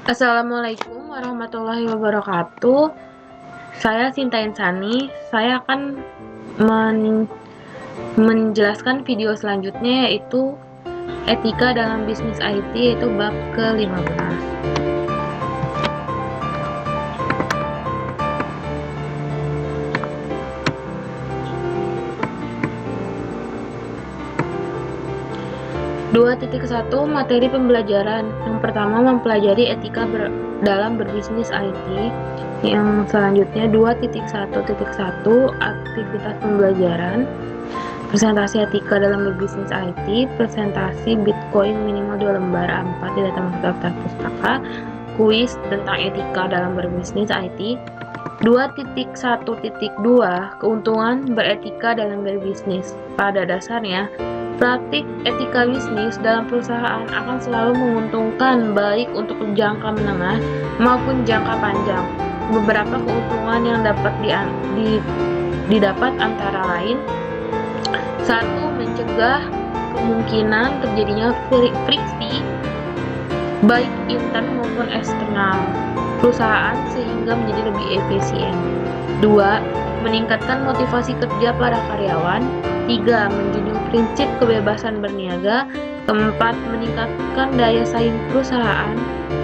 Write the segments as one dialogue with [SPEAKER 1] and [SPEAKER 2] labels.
[SPEAKER 1] Assalamualaikum warahmatullahi wabarakatuh. Saya Sinta Insani. Saya akan menjelaskan video selanjutnya, yaitu etika dalam bisnis IT, yaitu bab ke-15. (2.1) Materi pembelajaran. Yang pertama, mempelajari etika dalam berbisnis IT. Yang selanjutnya 2.1.1 aktivitas pembelajaran. Presentasi etika dalam berbisnis IT. Presentasi Bitcoin minimal 2 lembar A4 tidak termasuk daftar pustaka. Kuis tentang etika dalam berbisnis IT. 2.1.2 Keuntungan beretika dalam berbisnis. Pada dasarnya, praktik etika bisnis dalam perusahaan akan selalu menguntungkan, baik untuk jangka menengah maupun jangka panjang. Beberapa keuntungan yang dapat didapat antara lain: 1. Mencegah kemungkinan terjadinya friksi baik intern maupun eksternal perusahaan sehingga menjadi lebih efisien. 2. Meningkatkan motivasi kerja para karyawan. 3. Menjunjung prinsip kebebasan berniaga. 4. Meningkatkan daya saing perusahaan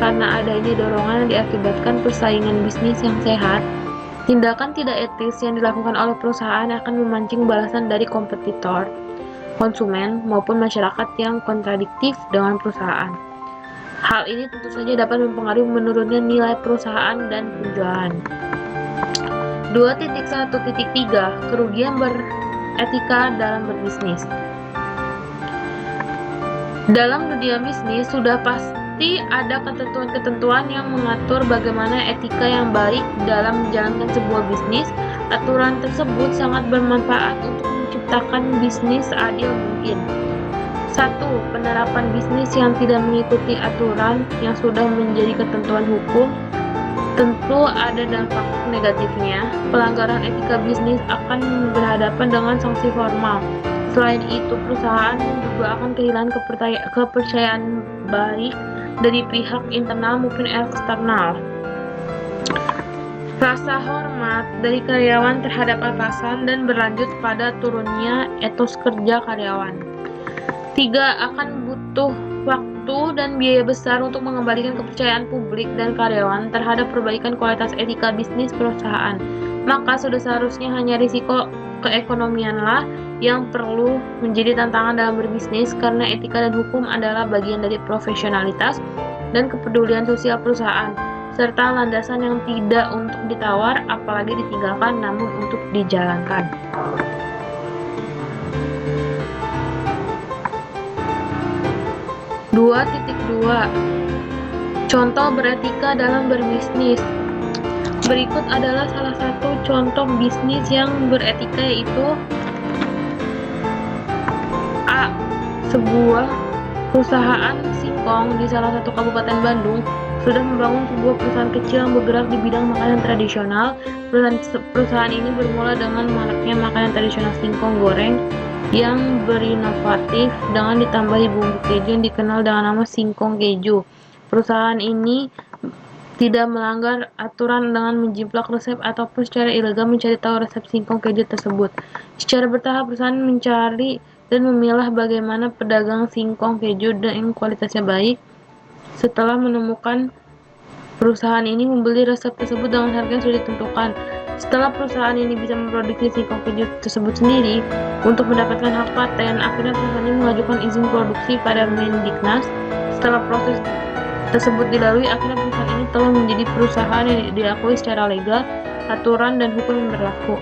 [SPEAKER 1] karena adanya dorongan yang diakibatkan persaingan bisnis yang sehat. Tindakan tidak etis yang dilakukan oleh perusahaan akan memancing balasan dari kompetitor, konsumen, maupun masyarakat yang kontradiktif dengan perusahaan. Hal ini tentu saja dapat mempengaruhi menurunnya nilai perusahaan dan penjualan. 2.1.3 Kerugian beretika dalam berbisnis. Dalam dunia bisnis, sudah pasti ada ketentuan-ketentuan yang mengatur bagaimana etika yang baik dalam menjalankan sebuah bisnis. Aturan tersebut sangat bermanfaat untuk menciptakan bisnis adil mungkin. 1. Penerapan bisnis yang tidak mengikuti aturan yang sudah menjadi ketentuan hukum tentu ada dampak negatifnya. Pelanggaran etika bisnis akan berhadapan dengan sanksi formal. Selain itu, perusahaan juga akan kehilangan kepercayaan baik dari pihak internal maupun eksternal. Rasa hormat dari karyawan terhadap atasan dan berlanjut pada turunnya etos kerja karyawan. 3. Akan butuh waktu dan biaya besar untuk mengembalikan kepercayaan publik dan karyawan terhadap perbaikan kualitas etika bisnis perusahaan. Maka sudah seharusnya hanya risiko keekonomianlah yang perlu menjadi tantangan dalam berbisnis, karena etika dan hukum adalah bagian dari profesionalitas dan kepedulian sosial perusahaan, serta landasan yang tidak untuk ditawar, apalagi ditinggalkan, namun untuk dijalankan. 2.2 Contoh beretika dalam berbisnis. Berikut adalah salah satu contoh bisnis yang beretika, yaitu A. Sebuah perusahaan singkong di salah satu kabupaten Bandung sudah membangun sebuah perusahaan kecil yang bergerak di bidang makanan tradisional. Perusahaan ini bermula dengan maraknya makanan tradisional singkong goreng yang berinovatif dengan ditambahi bumbu keju yang dikenal dengan nama singkong keju. Perusahaan ini tidak melanggar aturan dengan menjiplak resep ataupun secara ilegal mencari tahu resep singkong keju tersebut. Secara bertahap, perusahaan mencari dan memilah bagaimana pedagang singkong keju yang kualitasnya baik. Setelah menemukan, perusahaan ini membeli resep tersebut dengan harga yang sudah ditentukan. Setelah perusahaan ini bisa memproduksi singkong keju tersebut sendiri untuk mendapatkan hak paten, akhirnya perusahaan ini mengajukan izin produksi pada Mendiknas. Setelah proses tersebut dilalui, akhirnya perusahaan ini telah menjadi perusahaan yang diakui secara legal, aturan dan hukum yang berlaku.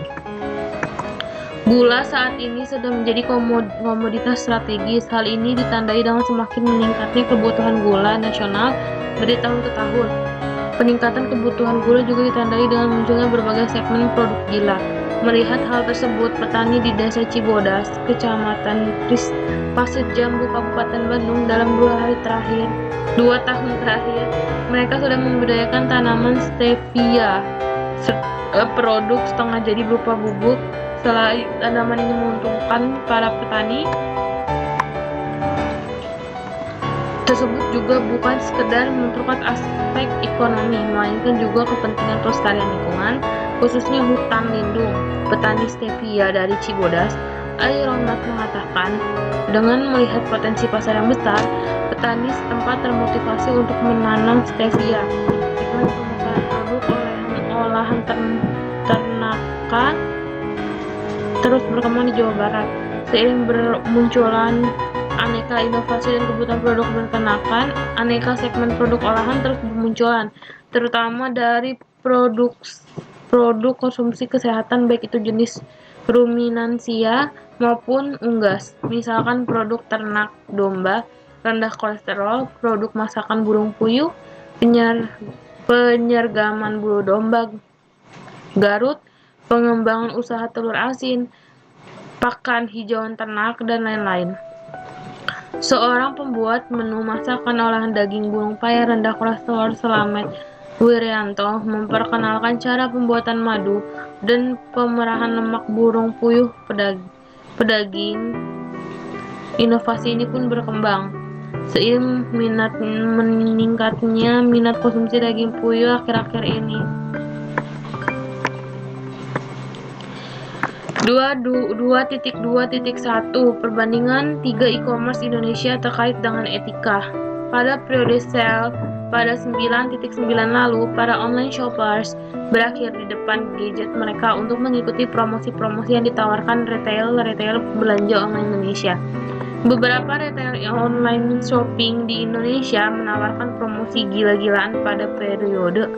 [SPEAKER 1] Gula saat ini sedang menjadi komoditas strategis. Hal ini ditandai dengan semakin meningkatnya kebutuhan gula nasional dari tahun ke tahun. Peningkatan kebutuhan gula juga ditandai dengan munculnya berbagai segmen produk gula. Melihat hal tersebut, petani di Desa Cibodas, Kecamatan Pasir Jambu, Kabupaten Bandung dalam 2 tahun terakhir, mereka sudah membudidayakan tanaman stevia, produk setengah jadi berupa bubuk. Selain tanaman ini menguntungkan para petani, tersebut juga bukan sekedar memperkuat aspek ekonomi, melainkan juga kepentingan pelestarian lingkungan, khususnya hutan lindung. Petani stevia dari Cibodas, Ali Rohmat mengatakan, dengan melihat potensi pasar yang besar, petani setempat termotivasi untuk menanam stevia. Iklan pemasaran produk olahan ternakan terus berkembang di Jawa Barat. Seiring bermunculan aneka inovasi dan kebutuhan produk peternakan, aneka segmen produk olahan terus bermunculan, terutama dari produk konsumsi kesehatan baik itu jenis ruminansia maupun unggas. Misalkan produk ternak domba, rendah kolesterol, produk masakan burung puyuh, penyergaman bulu domba Garut, pengembangan usaha telur asin, pakan hijauan ternak, dan lain-lain. Seorang pembuat menu masakan olahan daging burung payah rendah kolesterol, Slamet Wirianto, memperkenalkan cara pembuatan madu dan pemerahan lemak burung puyuh pedaging. Inovasi ini pun berkembang. Seiring meningkatnya minat konsumsi daging puyuh akhir-akhir ini. 2.2.1 Perbandingan 3 e-commerce Indonesia terkait dengan etika. Pada periode sale pada 9.9 lalu, para online shoppers berakhir di depan gadget mereka untuk mengikuti promosi-promosi yang ditawarkan retail belanja online Indonesia. Beberapa retail online shopping di Indonesia menawarkan promosi gila-gilaan pada periode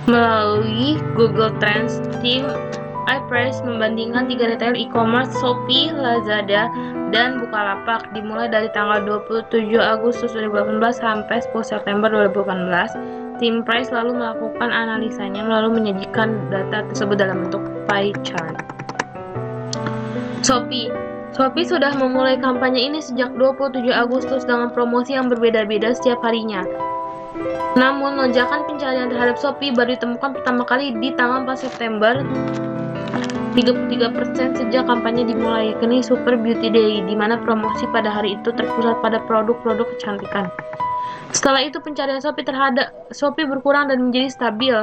[SPEAKER 1] Melalui Google Trends, tim iPress membandingkan 3 retail e-commerce Shopee, Lazada, dan Bukalapak dimulai dari tanggal 27 Agustus 2018 sampai 10 September 2018. Tim Price lalu melakukan analisanya lalu menyajikan data tersebut dalam bentuk pie chart. Shopee sudah memulai kampanye ini sejak 27 Agustus dengan promosi yang berbeda-beda setiap harinya. Namun, lonjakan pencarian terhadap Shopee baru ditemukan pertama kali di tanggal 4 September, 33% sejak kampanye dimulai, yakni Super Beauty Day, di mana promosi pada hari itu terpusat pada produk-produk kecantikan. Setelah itu, pencarian Shopee terhadap Shopee berkurang dan menjadi stabil.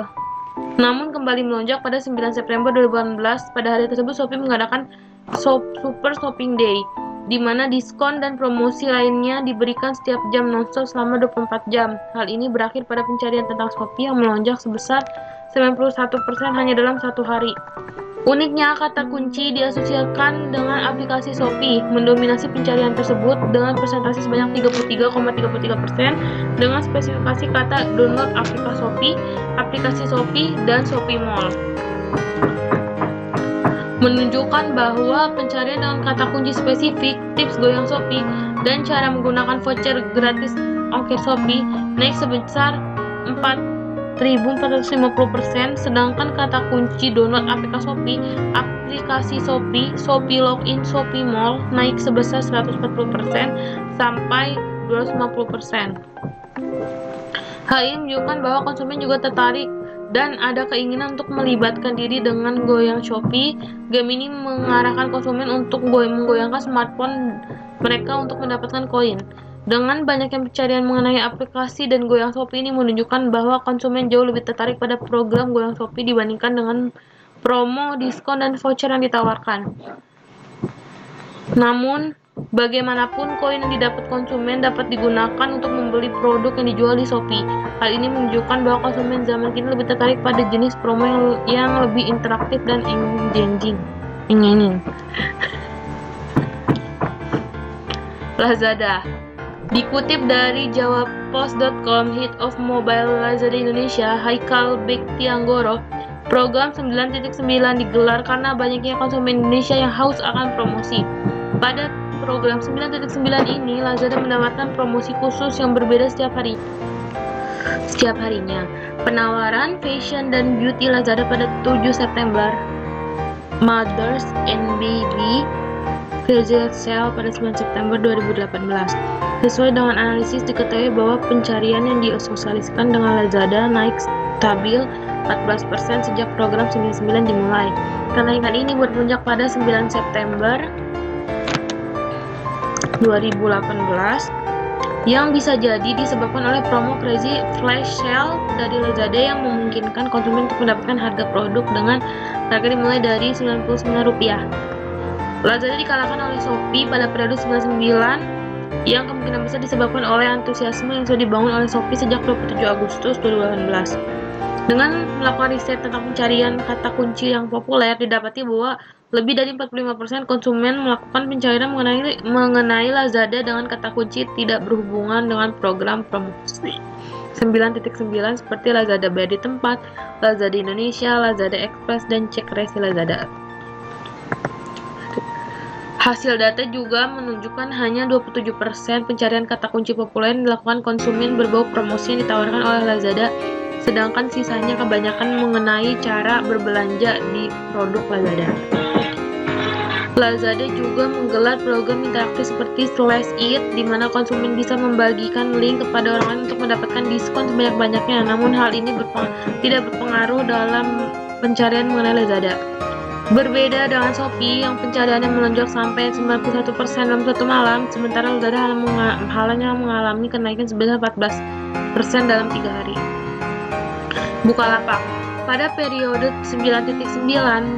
[SPEAKER 1] Namun, kembali melonjak pada 9 September 2018. Pada hari tersebut, Shopee mengadakan Super Shopping Day, di mana diskon dan promosi lainnya diberikan setiap jam nonstop selama 24 jam. Hal ini berakhir pada pencarian tentang Shopee yang melonjak sebesar 91% hanya dalam satu hari. Uniknya, kata kunci diasosiasikan dengan aplikasi Shopee mendominasi pencarian tersebut dengan persentase sebanyak 33,33% dengan spesifikasi kata download aplikasi Shopee, dan Shopee Mall. Menunjukkan bahwa pencarian dengan kata kunci spesifik, tips goyang Shopee, dan cara menggunakan voucher gratis ongkir Shopee naik sebesar 4.450%, sedangkan kata kunci download aplikasi Shopee, Shopee Login, Shopee Mall naik sebesar 140% sampai 250%. Hal ini menunjukkan bahwa konsumen juga tertarik dan ada keinginan untuk melibatkan diri dengan goyang Shopee. Game ini mengarahkan konsumen untuk menggoyangkan smartphone mereka untuk mendapatkan koin. Dengan banyaknya pencarian mengenai aplikasi dan goyang Shopee ini menunjukkan bahwa konsumen jauh lebih tertarik pada program goyang Shopee dibandingkan dengan promo, diskon, dan voucher yang ditawarkan. Namun, bagaimanapun koin yang didapat konsumen dapat digunakan untuk membeli produk yang dijual di Shopee. Hal ini menunjukkan bahwa konsumen zaman kini lebih tertarik pada jenis promo yang lebih interaktif dan engaging. Lazada. Dikutip dari jawapost.com, Head of Mobile Lazada Indonesia, Haikal Bektianggoro, program 9.9 digelar karena banyaknya konsumen Indonesia yang haus akan promosi. Pada program 9.9 ini, Lazada menawarkan promosi khusus yang berbeda setiap harinya. Penawaran fashion dan beauty Lazada pada 7 September, Mothers and Baby Crazy Sale pada 9 September 2018. Sesuai dengan analisis, diketahui bahwa pencarian yang disosialisasikan dengan Lazada naik stabil 14% sejak program 99 dimulai. Kenaikan ini berpuncak pada 9 September 2018 yang bisa jadi disebabkan oleh promo Crazy Flash Sale dari Lazada yang memungkinkan konsumen untuk mendapatkan harga produk dengan harga dimulai dari Rp99. Lazada dikalahkan oleh Shopee pada periode 99 yang kemungkinan besar disebabkan oleh antusiasme yang sudah dibangun oleh Shopee sejak 27 Agustus 2018. Dengan melakukan riset tentang pencarian kata kunci yang populer, didapati bahwa lebih dari 45% konsumen melakukan pencarian mengenai Lazada dengan kata kunci tidak berhubungan dengan program promosi 9.9 seperti Lazada Bayar di Tempat, Lazada Indonesia, Lazada Express, dan cek resi Lazada. Hasil data juga menunjukkan hanya 27% pencarian kata kunci populer yang dilakukan konsumen berbau promosi yang ditawarkan oleh Lazada, sedangkan sisanya kebanyakan mengenai cara berbelanja di produk Lazada. Lazada juga menggelar program interaktif seperti Slash It, di mana konsumen bisa membagikan link kepada orang lain untuk mendapatkan diskon sebanyak-banyaknya. Namun hal ini tidak berpengaruh dalam pencarian mengenai Lazada. Berbeda dengan Shopee yang pencariannya melonjak sampai 91% dalam satu malam, sementara Lazada hanya mengalami kenaikan sebesar 14% dalam 3 hari. Bukalapak. Pada periode 9.9,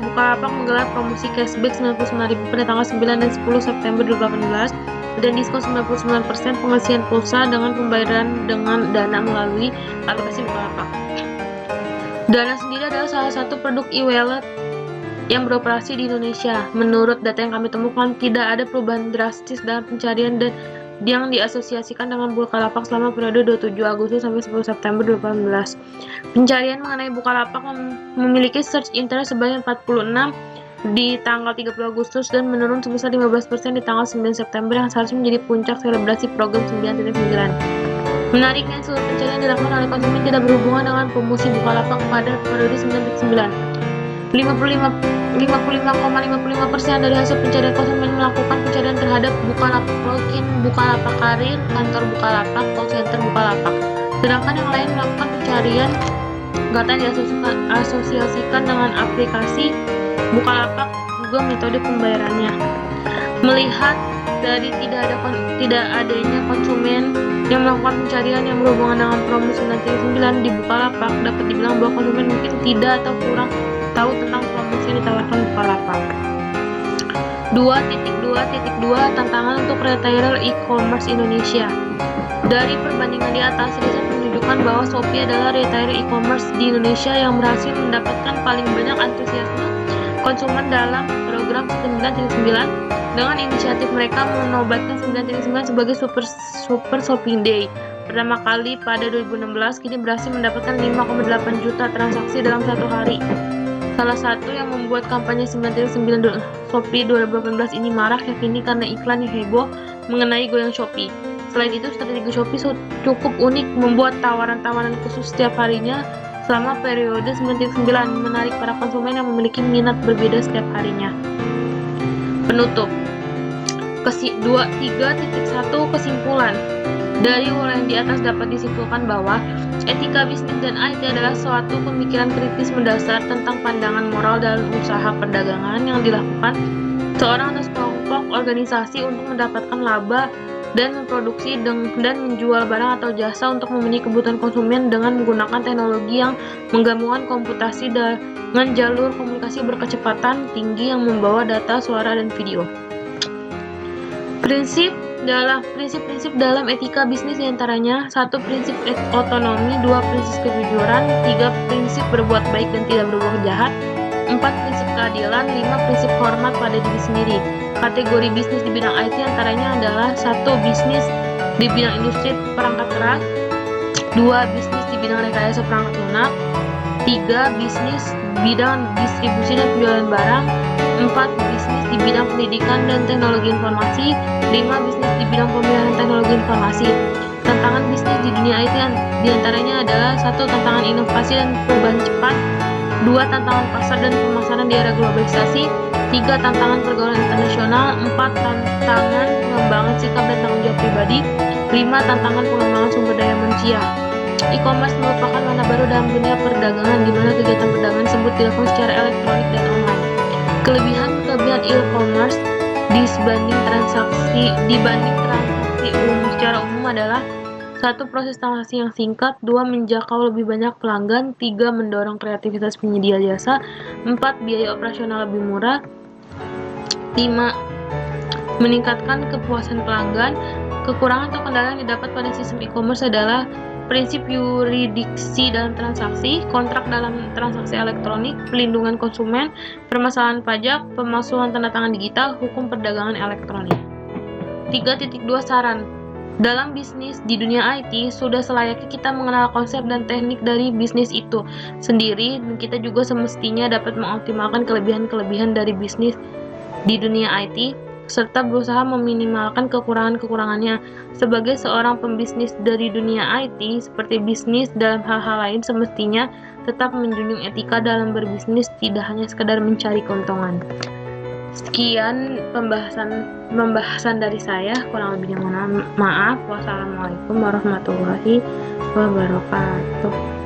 [SPEAKER 1] Bukalapak menggelar promosi cashback Rp99.000 pada tanggal 9 dan 10 September 2018 dan diskon 99% pengisian pulsa dengan pembayaran dengan dana melalui aplikasi Bukalapak. Dana sendiri adalah salah satu produk e-wallet yang beroperasi di Indonesia. Menurut data yang kami temukan, tidak ada perubahan drastis dalam pencarian dan yang diasosiasikan dengan Bukalapak selama periode 27 Agustus sampai 10 September 2018. Pencarian mengenai Bukalapak memiliki search interest sebanyak 46 di tanggal 30 Agustus dan menurun sebesar 15% di tanggal 9 September yang seharusnya menjadi puncak selebrasi program 9.9. Menariknya, seluruh pencarian dilakukan oleh konsumen tidak berhubungan dengan promosi Bukalapak pada periode 9.9. 55,55% dari hasil pencarian konsumen melakukan pencarian terhadap Bukalapak Login, Bukalapak Karir, kantor Bukalapak, call center Bukalapak. Sedangkan yang lain melakukan pencarian data yang diasosiasikan dengan aplikasi Bukalapak juga metode pembayarannya. Melihat dari tidak adanya konsumen yang melakukan pencarian yang berhubungan dengan promo 9.9 di Bukalapak, dapat dibilang bahwa konsumen mungkin tidak atau kurang tahu tentang promosi yang ditawarkan Bukalapak. 2.2.2 Tantangan untuk retailer e-commerce Indonesia. Dari perbandingan di atas, riset menunjukkan bahwa Shopee adalah retailer e-commerce di Indonesia yang berhasil mendapatkan paling banyak antusiasme konsumen dalam program 9.9 dengan inisiatif mereka menobatkan 9.9 sebagai Super Shopping Day. Pertama kali pada 2016, kini berhasil mendapatkan 5,8 juta transaksi dalam satu hari. Salah satu yang membuat kampanye 9.9 Shopee 2018 ini marak yakni karena iklan yang heboh mengenai goyang Shopee. Selain itu, strategi Shopee cukup unik, membuat tawaran-tawaran khusus setiap harinya selama periode 9.9 menarik para konsumen yang memiliki minat berbeda setiap harinya. Penutup. 3.1 Kesimpulan. Dari uraian di atas dapat disimpulkan bahwa etika bisnis dan IT adalah suatu pemikiran kritis mendasar tentang pandangan moral dalam usaha perdagangan yang dilakukan seorang atau sekelompok organisasi untuk mendapatkan laba dan memproduksi dan menjual barang atau jasa untuk memenuhi kebutuhan konsumen dengan menggunakan teknologi yang menggabungkan komputasi dengan jalur komunikasi berkecepatan tinggi yang membawa data, suara, dan video. Prinsip-prinsip dalam etika bisnis diantaranya 1. Prinsip otonomi, 2. Prinsip kejujuran, 3. Prinsip berbuat baik dan tidak berbuat jahat, 4. Prinsip keadilan, 5. Prinsip hormat pada diri sendiri. Kategori bisnis di bidang IT antaranya adalah 1. Bisnis di bidang industri perangkat keras, 2. Bisnis di bidang rekayasa perangkat lunak, 3. Bisnis bidang distribusi dan penjualan barang, 4. Bisnis di bidang pendidikan dan teknologi informasi, 5. Bisnis di bidang pemeliharaan teknologi informasi. Tantangan bisnis di dunia IT diantaranya adalah 1. Tantangan inovasi dan perubahan cepat, 2. Tantangan pasar dan pemasaran di era globalisasi, 3. Tantangan pergaulan internasional, 4. Tantangan pengembangan sikap dan tanggung jawab pribadi, 5. Tantangan pengembangan sumber daya manusia. E-commerce merupakan warna baru dalam dunia perdagangan, di mana kegiatan perdagangan tersebut dilakukan secara elektronik dan online. Kelebihan e-commerce dibanding transaksi secara umum adalah: 1. Proses transaksi yang singkat. 2. Menjangkau lebih banyak pelanggan. 3. Mendorong kreativitas penyedia jasa. 4. Biaya operasional lebih murah. 5. Meningkatkan kepuasan pelanggan. Kekurangan atau kendala yang didapat pada sistem e-commerce adalah prinsip yurisdiksi dalam transaksi, kontrak dalam transaksi elektronik, pelindungan konsumen, permasalahan pajak, pemalsuan tanda tangan digital, hukum perdagangan elektronik. 3.2 Saran. Dalam bisnis di dunia IT, sudah selayaknya kita mengenal konsep dan teknik dari bisnis itu sendiri, dan kita juga semestinya dapat mengoptimalkan kelebihan-kelebihan dari bisnis di dunia IT, serta berusaha meminimalkan kekurangan-kekurangannya. Sebagai seorang pembisnis dari dunia IT, seperti bisnis dalam hal-hal lain, semestinya tetap menjunjung etika dalam berbisnis, tidak hanya sekedar mencari keuntungan. Sekian pembahasan dari saya, kurang lebihnya mohon maaf. Wassalamualaikum warahmatullahi wabarakatuh.